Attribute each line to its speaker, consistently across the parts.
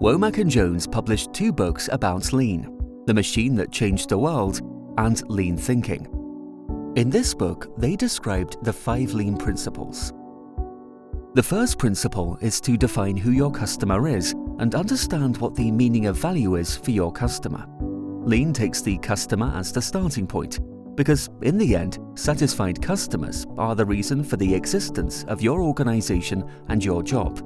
Speaker 1: Womack and Jones published 2 books about Lean: The Machine That Changed the World and Lean Thinking. In this book, they described the 5 Lean principles. The first principle is to define who your customer is and understand what the meaning of value is for your customer. Lean takes the customer as the starting point, because in the end, satisfied customers are the reason for the existence of your organization and your job.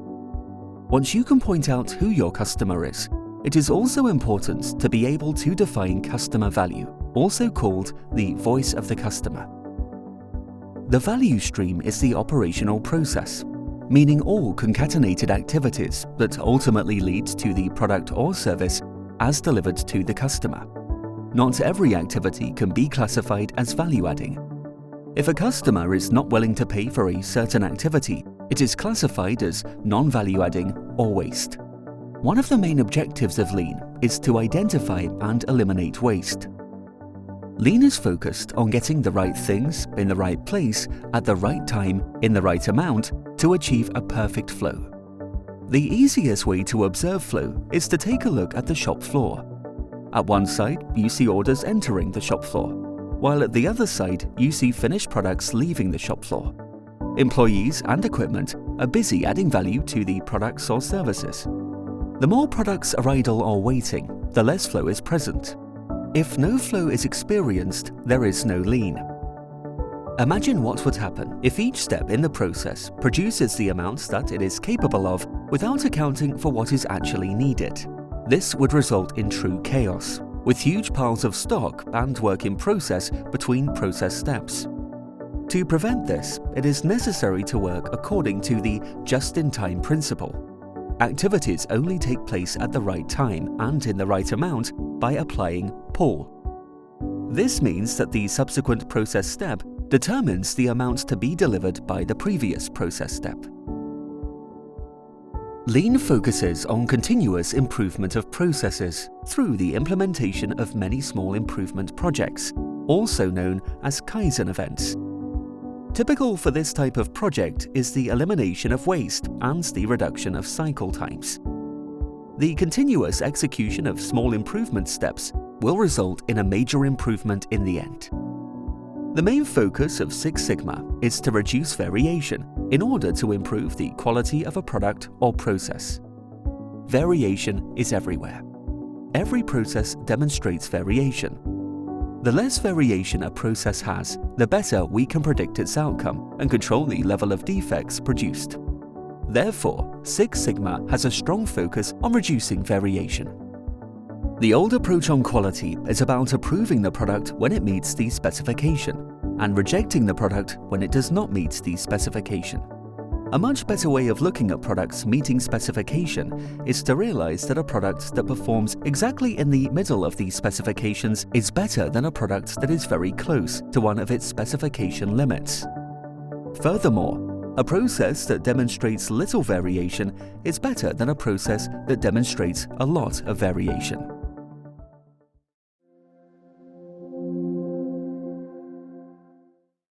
Speaker 1: Once you can point out who your customer is, it is also important to be able to define customer value, also called the voice of the customer. The value stream is the operational process, meaning all concatenated activities that ultimately lead to the product or service as delivered to the customer. Not every activity can be classified as value-adding. If a customer is not willing to pay for a certain activity, it is classified as non-value-adding or waste. One of the main objectives of Lean is to identify and eliminate waste. Lean is focused on getting the right things in the right place at the right time in the right amount to achieve a perfect flow. The easiest way to observe flow is to take a look at the shop floor. At one side, you see orders entering the shop floor, while at the other side, you see finished products leaving the shop floor. Employees and equipment are busy adding value to the products or services. The more products are idle or waiting, the less flow is present. If no flow is experienced, there is no Lean. Imagine what would happen if each step in the process produces the amounts that it is capable of without accounting for what is actually needed. This would result in true chaos, with huge piles of stock and work in process between process steps. To prevent this, it is necessary to work according to the just-in-time principle. Activities only take place at the right time and in the right amount by applying pull. This means that the subsequent process step determines the amount to be delivered by the previous process step. Lean focuses on continuous improvement of processes through the implementation of many small improvement projects, also known as Kaizen events. Typical for this type of project is the elimination of waste and the reduction of cycle times. The continuous execution of small improvement steps will result in a major improvement in the end. The main focus of Six Sigma is to reduce variation in order to improve the quality of a product or process. Variation is everywhere. Every process demonstrates variation. The less variation a process has, the better we can predict its outcome and control the level of defects produced. Therefore, Six Sigma has a strong focus on reducing variation. The old approach on quality is about approving the product when it meets the specification and rejecting the product when it does not meet the specification. A much better way of looking at products meeting specification is to realize that a product that performs exactly in the middle of these specifications is better than a product that is very close to one of its specification limits. Furthermore, a process that demonstrates little variation is better than a process that demonstrates a lot of variation.